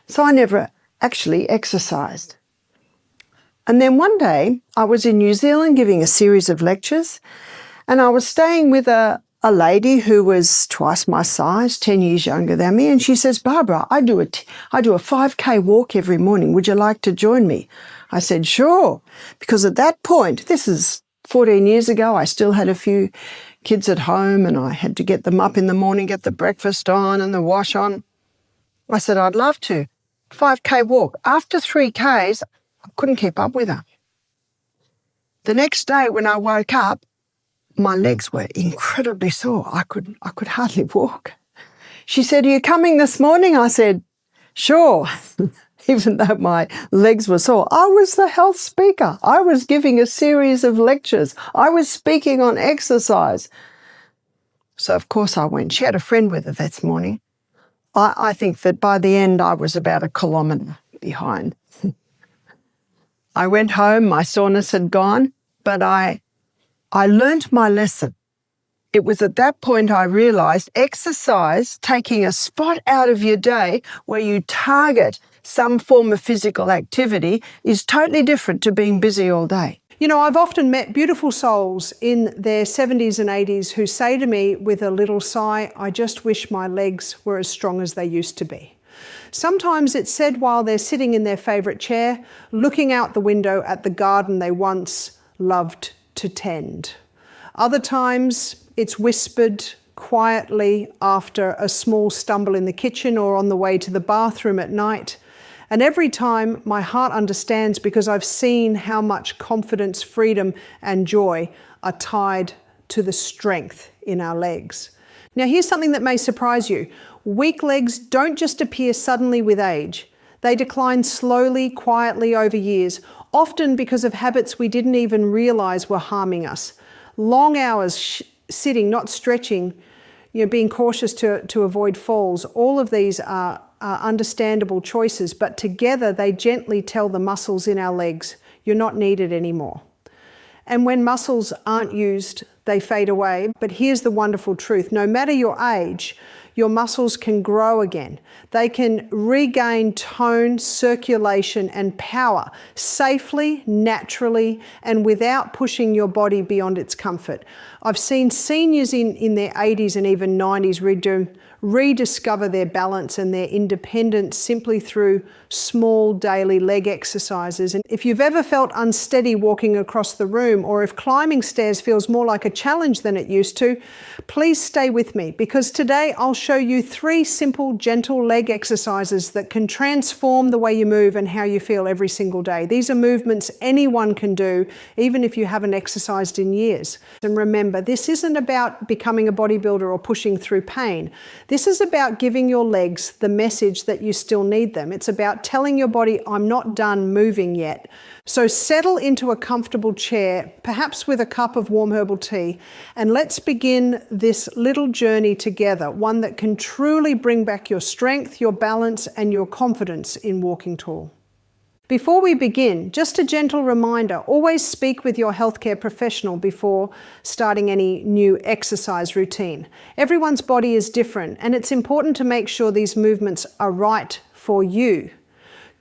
So I never actually exercised. And then one day I was in New Zealand giving a series of lectures, and I was staying with a lady who was twice my size, 10 years younger than me, and she says, "Barbara, I do a 5K walk every morning. Would you like to join me?" I said, "Sure," because at that point, this is 14 years ago, I still had a few kids at home and I had to get them up in the morning, get the breakfast on and the wash on. I said, "I'd love to." 5K walk. After 3Ks, I couldn't keep up with her. The next day when I woke up, my legs were incredibly sore. I could hardly walk. She said, "Are you coming this morning?" I said, "Sure." Even though my legs were sore, I was the health speaker. I was giving a series of lectures. I was speaking on exercise. So of course I went. She had a friend with her that morning. I think that by the end I was about 1 kilometre behind. I went home, my soreness had gone, but I learnt my lesson. It was at that point I realised exercise, taking a spot out of your day where you target some form of physical activity, is totally different to being busy all day. You know, I've often met beautiful souls in their 70s and 80s who say to me with a little sigh, "I just wish my legs were as strong as they used to be." Sometimes it's said while they're sitting in their favourite chair, looking out the window at the garden they once loved to tend. Other times it's whispered quietly after a small stumble in the kitchen or on the way to the bathroom at night. And every time my heart understands, because I've seen how much confidence, freedom and joy are tied to the strength in our legs. Now here's something that may surprise you. Weak legs don't just appear suddenly with age. They decline slowly, quietly over years, often because of habits we didn't even realise were harming us. Long hours sitting, not stretching, being cautious to avoid falls, all of these are understandable choices, but together they gently tell the muscles in our legs, "You're not needed anymore." And when muscles aren't used, they fade away. But here's the wonderful truth. No matter your age, your muscles can grow again. They can regain tone, circulation, and power safely, naturally, and without pushing your body beyond its comfort. I've seen seniors in their 80s and even 90s rediscover their balance and their independence simply through small daily leg exercises. And if you've ever felt unsteady walking across the room, or if climbing stairs feels more like a challenge than it used to, please stay with me, because today I'll show you 3 simple, gentle leg exercises that can transform the way you move and how you feel every single day. These are movements anyone can do, even if you haven't exercised in years. And remember, this isn't about becoming a bodybuilder or pushing through pain. This is about giving your legs the message that you still need them. It's about telling your body, "I'm not done moving yet." So settle into a comfortable chair, perhaps with a cup of warm herbal tea, and let's begin this little journey together, one that can truly bring back your strength, your balance, and your confidence in walking tall. Before we begin, just a gentle reminder, always speak with your healthcare professional before starting any new exercise routine. Everyone's body is different, and it's important to make sure these movements are right for you.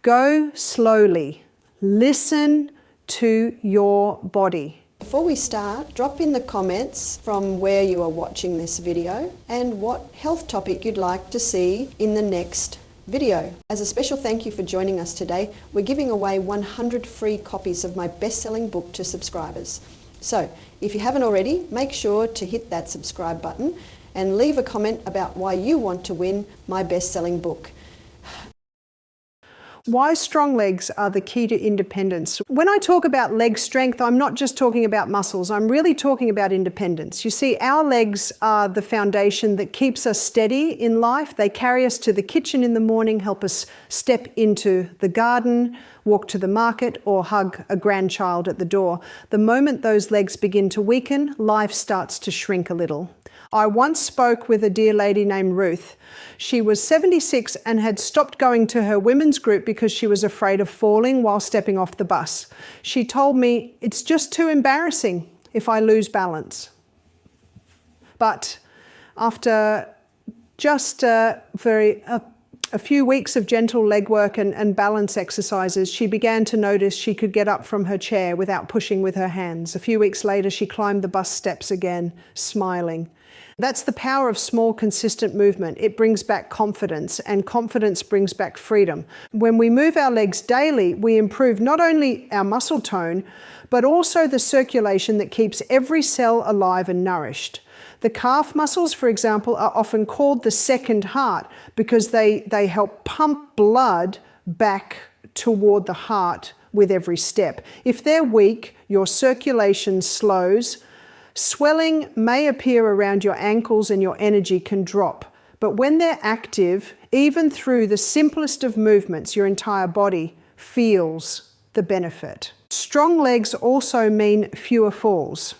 Go slowly. Listen to your body. Before we start, drop in the comments from where you are watching this video and what health topic you'd like to see in the next video. As a special thank you for joining us today, we're giving away 100 free copies of my best-selling book to subscribers. So if you haven't already, make sure to hit that subscribe button and leave a comment about why you want to win my best-selling book. Why strong legs are the key to independence. When I talk about leg strength, I'm not just talking about muscles, I'm really talking about independence. You see, our legs are the foundation that keeps us steady in life. They carry us to the kitchen in the morning, help us step into the garden, walk to the market, or hug a grandchild at the door. The moment those legs begin to weaken, life starts to shrink a little. I once spoke with a dear lady named Ruth. She was 76 and had stopped going to her women's group because she was afraid of falling while stepping off the bus. She told me, "It's just too embarrassing if I lose balance." But after just a a few weeks of gentle leg work and balance exercises, she began to notice she could get up from her chair without pushing with her hands. A few weeks later, she climbed the bus steps again, smiling. That's the power of small, consistent movement. It brings back confidence, and confidence brings back freedom. When we move our legs daily, we improve not only our muscle tone, but also the circulation that keeps every cell alive and nourished. The calf muscles, for example, are often called the second heart because they help pump blood back toward the heart with every step. If they're weak, your circulation slows. Swelling may appear around your ankles and your energy can drop. But when they're active, even through the simplest of movements, your entire body feels the benefit. Strong legs also mean fewer falls.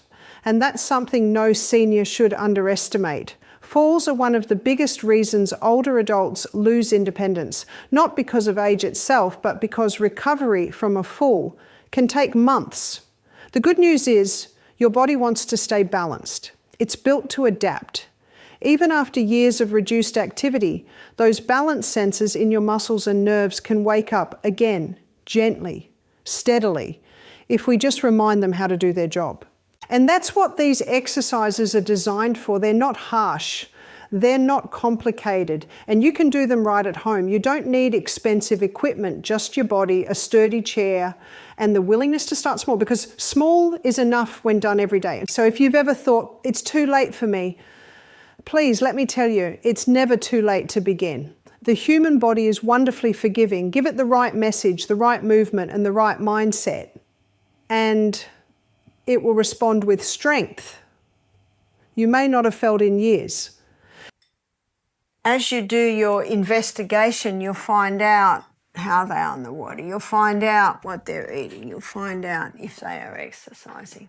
And that's something no senior should underestimate. Falls are one of the biggest reasons older adults lose independence, not because of age itself, but because recovery from a fall can take months. The good news is your body wants to stay balanced. It's built to adapt. Even after years of reduced activity, those balance sensors in your muscles and nerves can wake up again, gently, steadily, if we just remind them how to do their job. And that's what these exercises are designed for. They're not harsh. They're not complicated. And you can do them right at home. You don't need expensive equipment, just your body, a sturdy chair, and the willingness to start small, because small is enough when done every day. So if you've ever thought, it's too late for me, please let me tell you, it's never too late to begin. The human body is wonderfully forgiving. Give it the right message, the right movement, and the right mindset, and it will respond with strength you may not have felt in years. As you do your investigation, you'll find out how they are in the water. You'll find out what they're eating. You'll find out if they are exercising.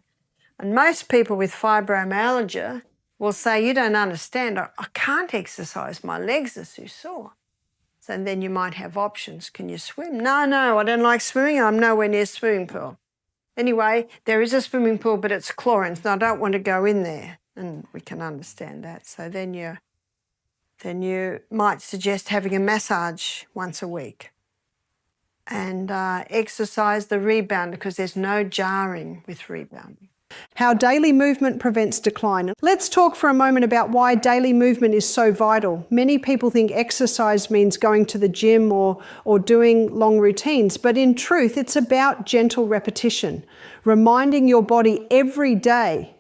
And most people with fibromyalgia will say, you don't understand, I can't exercise, my legs are too sore. So then you might have options. Can you swim? No, I don't like swimming. I'm nowhere near a swimming pool. Anyway, there is a swimming pool, but it's chlorine, so I don't want to go in there. And we can understand that. So then you might suggest having a massage once a week and exercise the rebound, because there's no jarring with rebounding. How daily movement prevents decline. Let's talk for a moment about why daily movement is so vital. Many people think exercise means going to the gym or doing long routines, but in truth, it's about gentle repetition, reminding your body every day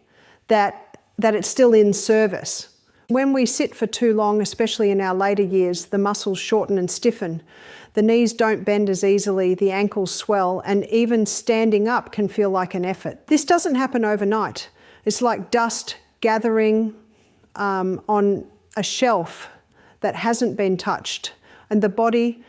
that it's still in service. When we sit for too long, especially in our later years, the muscles shorten and stiffen. The knees don't bend as easily, the ankles swell, and even standing up can feel like an effort. This doesn't happen overnight. It's like dust gathering on a shelf that hasn't been touched, and the body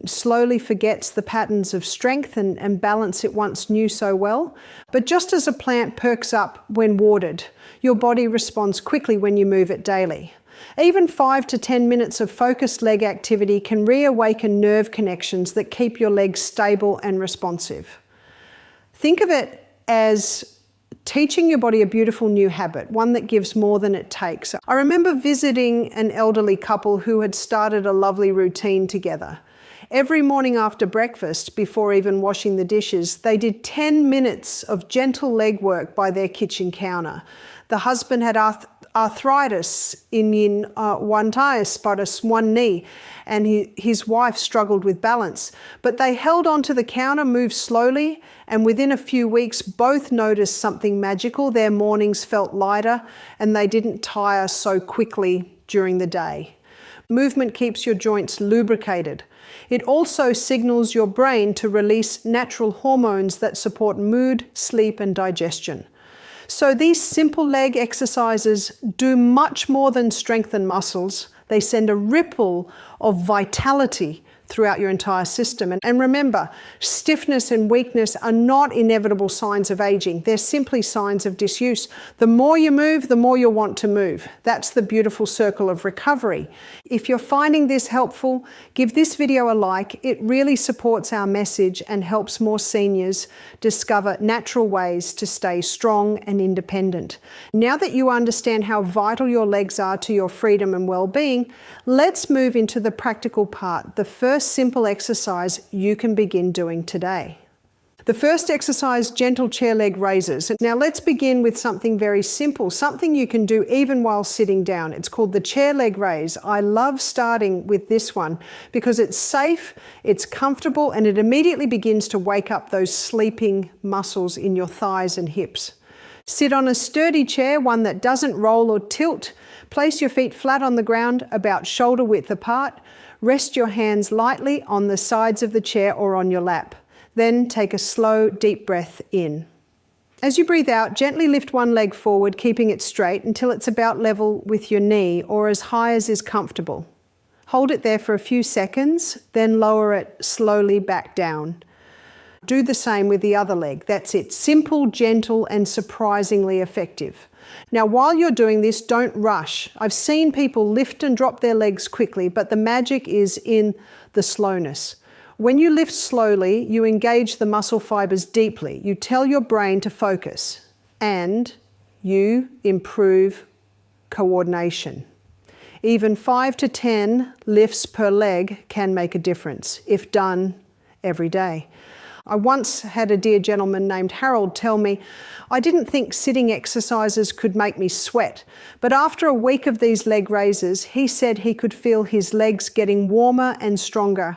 slowly forgets the patterns of strength and balance it once knew so well. But just as a plant perks up when watered, your body responds quickly when you move it daily. Even 5 to 10 minutes of focused leg activity can reawaken nerve connections that keep your legs stable and responsive. Think of it as teaching your body a beautiful new habit, one that gives more than it takes. I remember visiting an elderly couple who had started a lovely routine together. Every morning after breakfast, before even washing the dishes, they did 10 minutes of gentle leg work by their kitchen counter. The husband had arthritis in one knee, and his wife struggled with balance. But they held onto the counter, moved slowly, and within a few weeks both noticed something magical. Their mornings felt lighter and they didn't tire so quickly during the day. Movement keeps your joints lubricated. It also signals your brain to release natural hormones that support mood, sleep, and digestion. So these simple leg exercises do much more than strengthen muscles. They send a ripple of vitality throughout your entire system. And remember, stiffness and weakness are not inevitable signs of aging. They're simply signs of disuse. The more you move, the more you'll want to move. That's the beautiful circle of recovery. If you're finding this helpful, give this video a like. It really supports our message and helps more seniors discover natural ways to stay strong and independent. Now that you understand how vital your legs are to your freedom and well-being, let's move into the practical part, the first simple exercise you can begin doing today. The first exercise, gentle chair leg raises. Now let's begin with something very simple, something you can do even while sitting down. It's called the chair leg raise. I love starting with this one because it's safe, it's comfortable, and it immediately begins to wake up those sleeping muscles in your thighs and hips. Sit on a sturdy chair, one that doesn't roll or tilt. Place your feet flat on the ground, about shoulder width apart. Rest your hands lightly on the sides of the chair or on your lap. Then take a slow, deep breath in. As you breathe out, gently lift one leg forward, keeping it straight until it's about level with your knee or as high as is comfortable. Hold it there for a few seconds, then lower it slowly back down. Do the same with the other leg. That's it. Simple, gentle, and surprisingly effective. Now, while you're doing this, don't rush. I've seen people lift and drop their legs quickly, but the magic is in the slowness. When you lift slowly, you engage the muscle fibers deeply. You tell your brain to focus, and you improve coordination. Even 5 to 10 lifts per leg can make a difference if done every day. I once had a dear gentleman named Harold tell me, I didn't think sitting exercises could make me sweat, but after a week of these leg raises, he said he could feel his legs getting warmer and stronger.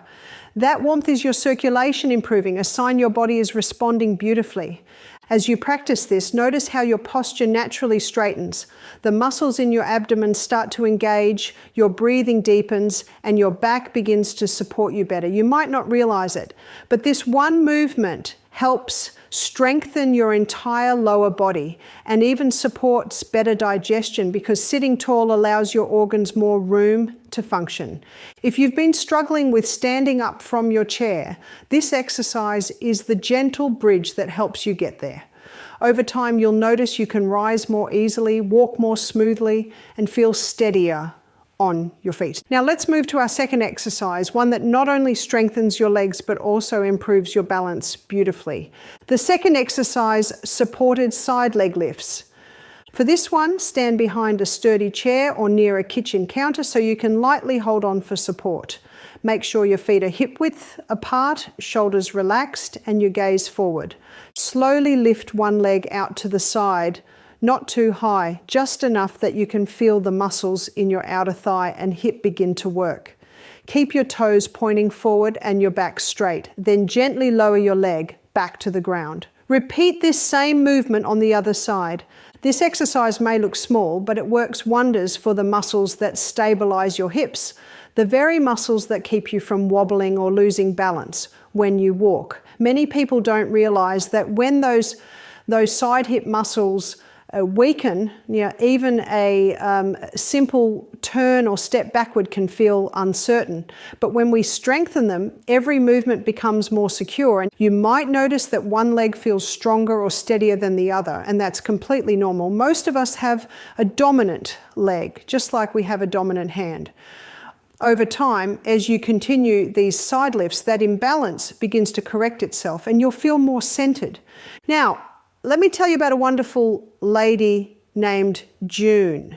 That warmth is your circulation improving, a sign your body is responding beautifully. As you practice this, notice how your posture naturally straightens. The muscles in your abdomen start to engage, your breathing deepens, and your back begins to support you better. You might not realize it, but this one movement helps strengthen your entire lower body and even supports better digestion because sitting tall allows your organs more room to function. If you've been struggling with standing up from your chair, this exercise is the gentle bridge that helps you get there. Over time, you'll notice you can rise more easily, walk more smoothly, and feel steadier on your feet. Now let's move to our second exercise, one that not only strengthens your legs but also improves your balance beautifully. The second exercise, supported side leg lifts. For this one, stand behind a sturdy chair or near a kitchen counter so you can lightly hold on for support. Make sure your feet are hip width apart, shoulders relaxed, and your gaze forward. Slowly lift one leg out to the side, not too high, just enough that you can feel the muscles in your outer thigh and hip begin to work. Keep your toes pointing forward and your back straight, then gently lower your leg back to the ground. Repeat this same movement on the other side. This exercise may look small, but it works wonders for the muscles that stabilize your hips, the very muscles that keep you from wobbling or losing balance when you walk. Many people don't realize that when those side hip muscles weaken, even a simple turn or step backward can feel uncertain. But when we strengthen them, every movement becomes more secure. And you might notice that one leg feels stronger or steadier than the other, and that's completely normal. Most of us have a dominant leg, just like we have a dominant hand. Over time, as you continue these side lifts, that imbalance begins to correct itself and you'll feel more centered. Now, let me tell you about a wonderful lady named June.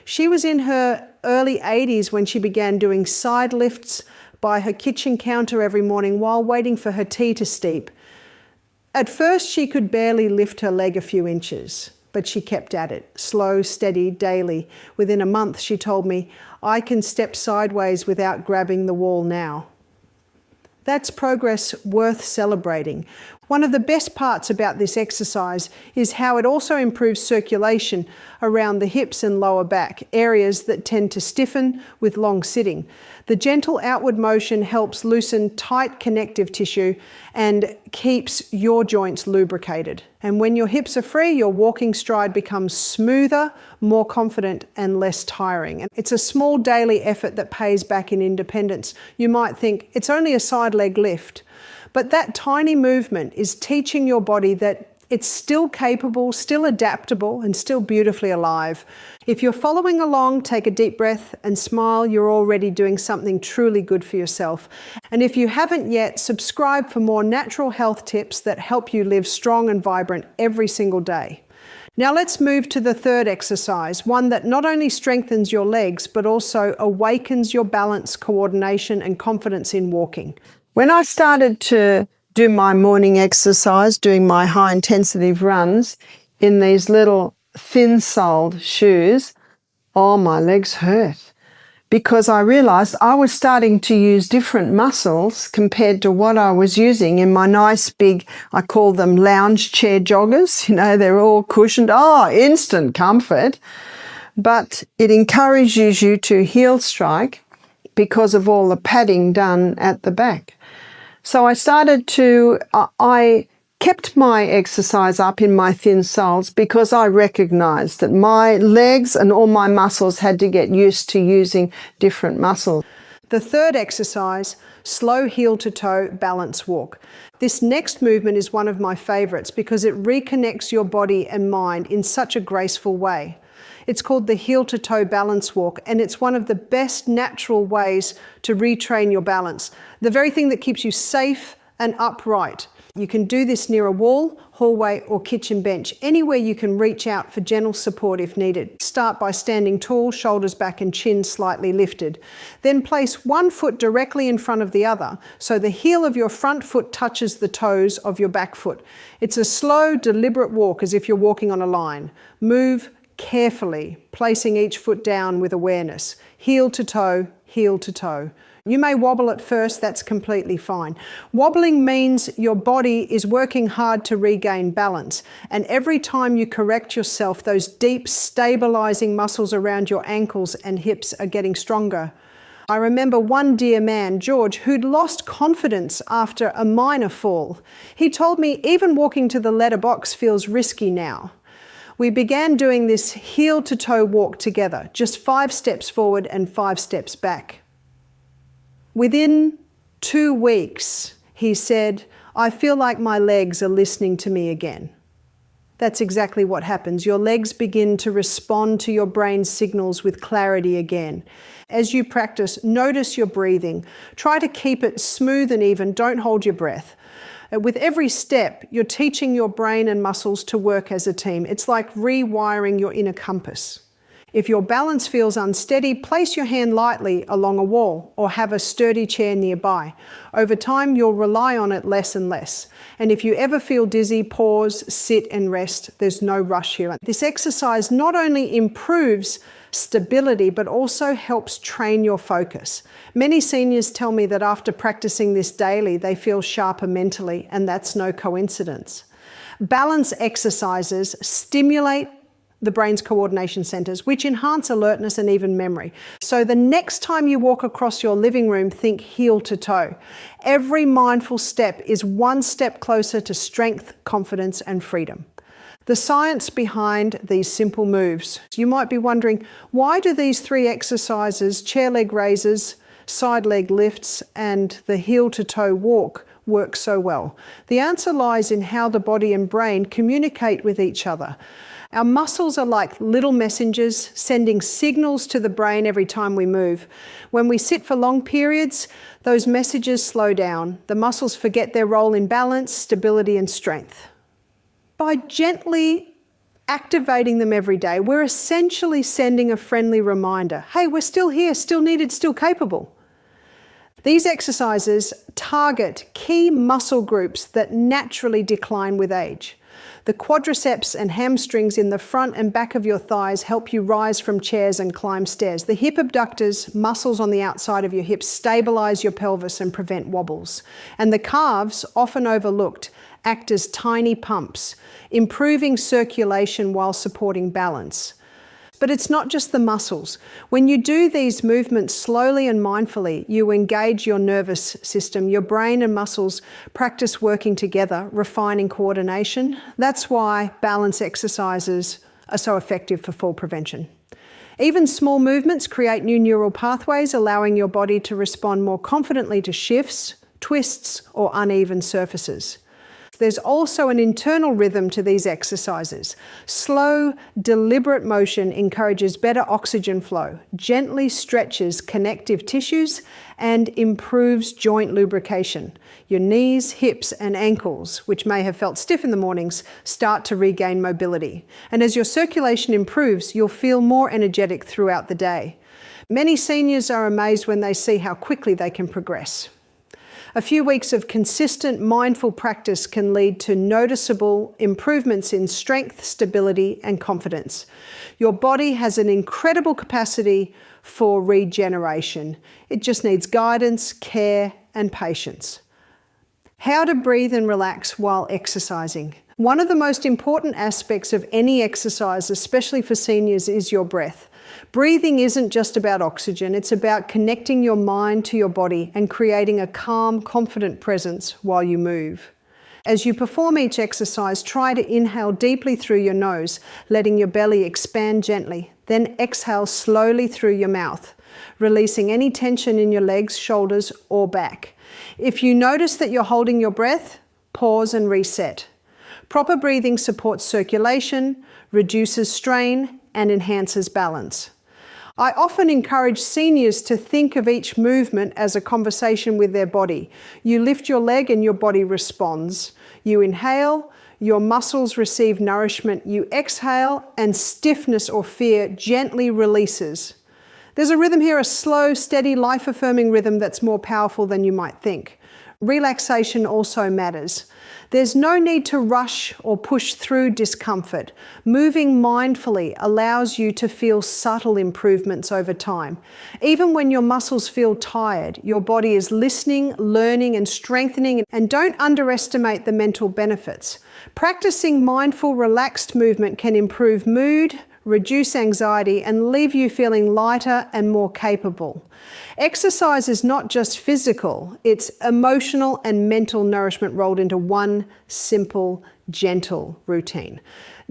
She was in her early 80s when she began doing side lifts by her kitchen counter every morning while waiting for her tea to steep. At first, she could barely lift her leg a few inches, but she kept at it, slow, steady, daily. Within a month, she told me, I can step sideways without grabbing the wall now. That's progress worth celebrating. One of the best parts about this exercise is how it also improves circulation around the hips and lower back, areas that tend to stiffen with long sitting. The gentle outward motion helps loosen tight connective tissue and keeps your joints lubricated. And when your hips are free, your walking stride becomes smoother, more confident, and less tiring. And it's a small daily effort that pays back in independence. You might think it's only a side leg lift. But that tiny movement is teaching your body that it's still capable, still adaptable, and still beautifully alive. If you're following along, take a deep breath and smile. You're already doing something truly good for yourself. And if you haven't yet, subscribe for more natural health tips that help you live strong and vibrant every single day. Now let's move to the third exercise, one that not only strengthens your legs, but also awakens your balance, coordination, and confidence in walking. When I started to do my morning exercise, doing my high intensity runs in these little thin-soled shoes, oh, my legs hurt, because I realized I was starting to use different muscles compared to what I was using in my nice big, I call them lounge chair joggers. You know, they're all cushioned. Oh, instant comfort. But it encourages you to heel strike because of all the padding done at the back. So I kept my exercise up in my thin soles because I recognized that my legs and all my muscles had to get used to using different muscles. The third exercise, slow heel to toe balance walk. This next movement is one of my favorites because it reconnects your body and mind in such a graceful way. It's called the heel to toe balance walk, and it's one of the best natural ways to retrain your balance. The very thing that keeps you safe and upright. You can do this near a wall, hallway, or kitchen bench, anywhere you can reach out for gentle support if needed. Start by standing tall, shoulders back and chin slightly lifted. Then place one foot directly in front of the other, so the heel of your front foot touches the toes of your back foot. It's a slow, deliberate walk as if you're walking on a line. Move carefully, placing each foot down with awareness. Heel to toe, heel to toe. You may wobble at first, that's completely fine. Wobbling means your body is working hard to regain balance, and every time you correct yourself, those deep stabilizing muscles around your ankles and hips are getting stronger. I remember one dear man, George, who'd lost confidence after a minor fall. He told me even walking to the letterbox feels risky now. We began doing this heel to toe walk together, just 5 steps forward and 5 steps back. Within 2 weeks, he said, I feel like my legs are listening to me again. That's exactly what happens. Your legs begin to respond to your brain's signals with clarity again. As you practice, notice your breathing. Try to keep it smooth and even. Don't hold your breath. With every step, you're teaching your brain and muscles to work as a team. It's like rewiring your inner compass. If your balance feels unsteady, place your hand lightly along a wall or have a sturdy chair nearby. Over time, you'll rely on it less and less. And if you ever feel dizzy, pause, sit and rest. There's no rush here. This exercise not only improves stability, but also helps train your focus. Many seniors tell me that after practicing this daily, they feel sharper mentally, and that's no coincidence. Balance exercises stimulate the brain's coordination centers, which enhance alertness and even memory. So the next time you walk across your living room, think heel to toe. Every mindful step is one step closer to strength, confidence, and freedom. The science behind these simple moves. You might be wondering, why do these 3 exercises, chair leg raises, side leg lifts, and the heel to toe walk, work so well? The answer lies in how the body and brain communicate with each other. Our muscles are like little messengers, sending signals to the brain every time we move. When we sit for long periods, those messages slow down. The muscles forget their role in balance, stability, and strength. By gently activating them every day, we're essentially sending a friendly reminder. Hey, we're still here, still needed, still capable. These exercises target key muscle groups that naturally decline with age. The quadriceps and hamstrings in the front and back of your thighs help you rise from chairs and climb stairs. The hip abductors, muscles on the outside of your hips, stabilize your pelvis and prevent wobbles. And the calves, often overlooked, act as tiny pumps, improving circulation while supporting balance. But it's not just the muscles. When you do these movements slowly and mindfully, you engage your nervous system. Your brain and muscles practice working together, refining coordination. That's why balance exercises are so effective for fall prevention. Even small movements create new neural pathways, allowing your body to respond more confidently to shifts, twists, or uneven surfaces. There's also an internal rhythm to these exercises. Slow, deliberate motion encourages better oxygen flow, gently stretches connective tissues, and improves joint lubrication. Your knees, hips, and ankles, which may have felt stiff in the mornings, start to regain mobility. And as your circulation improves, you'll feel more energetic throughout the day. Many seniors are amazed when they see how quickly they can progress. A few weeks of consistent, mindful practice can lead to noticeable improvements in strength, stability, and confidence. Your body has an incredible capacity for regeneration. It just needs guidance, care, and patience. How to breathe and relax while exercising. One of the most important aspects of any exercise, especially for seniors, is your breath. Breathing isn't just about oxygen, it's about connecting your mind to your body and creating a calm, confident presence while you move. As you perform each exercise, try to inhale deeply through your nose, letting your belly expand gently. Then exhale slowly through your mouth, releasing any tension in your legs, shoulders, or back. If you notice that you're holding your breath, pause and reset. Proper breathing supports circulation, reduces strain, and enhances balance. I often encourage seniors to think of each movement as a conversation with their body. You lift your leg and your body responds. You inhale, your muscles receive nourishment. You exhale, and stiffness or fear gently releases. There's a rhythm here, a slow, steady, life-affirming rhythm that's more powerful than you might think. Relaxation also matters. There's no need to rush or push through discomfort. Moving mindfully allows you to feel subtle improvements over time. Even when your muscles feel tired, your body is listening, learning, and strengthening, and don't underestimate the mental benefits. Practicing mindful, relaxed movement can improve mood, reduce anxiety, and leave you feeling lighter and more capable. Exercise is not just physical, it's emotional and mental nourishment rolled into one simple, gentle routine.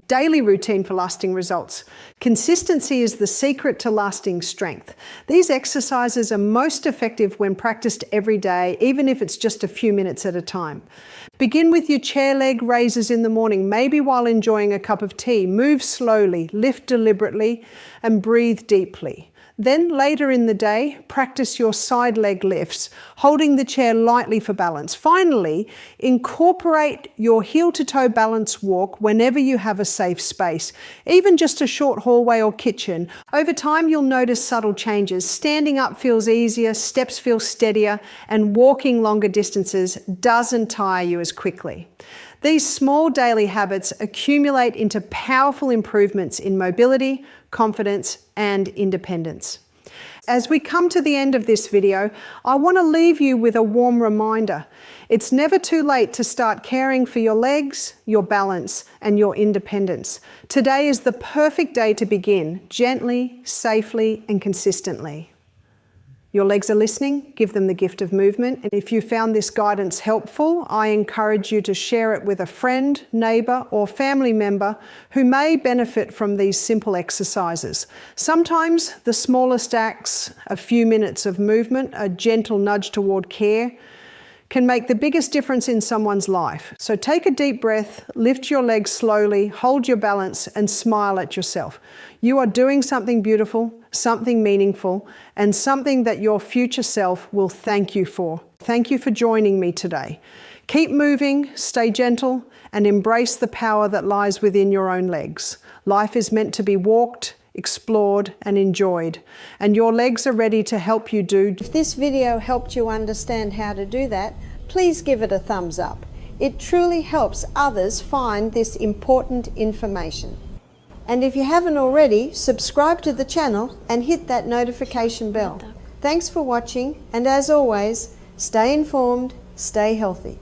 Daily routine for lasting results. Consistency is the secret to lasting strength. These exercises are most effective when practiced every day, even if it's just a few minutes at a time. Begin with your chair leg raises in the morning, maybe while enjoying a cup of tea. Move slowly, lift deliberately, and breathe deeply. Then later in the day, practice your side leg lifts, holding the chair lightly for balance. Finally, incorporate your heel-to-toe balance walk whenever you have a safe space, even just a short hallway or kitchen. Over time, you'll notice subtle changes. Standing up feels easier, steps feel steadier, and walking longer distances doesn't tire you as quickly. These small daily habits accumulate into powerful improvements in mobility, confidence, and independence. As we come to the end of this video, I want to leave you with a warm reminder. It's never too late to start caring for your legs, your balance, and your independence. Today is the perfect day to begin, gently, safely, and consistently. Your legs are listening, give them the gift of movement. And if you found this guidance helpful, I encourage you to share it with a friend, neighbor, or family member who may benefit from these simple exercises. Sometimes the smallest acts, a few minutes of movement, a gentle nudge toward care, can make the biggest difference in someone's life. So take a deep breath, lift your legs slowly, hold your balance, and smile at yourself. You are doing something beautiful, something meaningful, and something that your future self will thank you for. Thank you for joining me today. Keep moving, stay gentle, and embrace the power that lies within your own legs. Life is meant to be walked, explored, and enjoyed, and your legs are ready to help you do. If this video helped you understand how to do that, please give it a thumbs up. It truly helps others find this important information. And if you haven't already, subscribe to the channel and hit that notification bell. Thanks for watching, and as always, stay informed, stay healthy.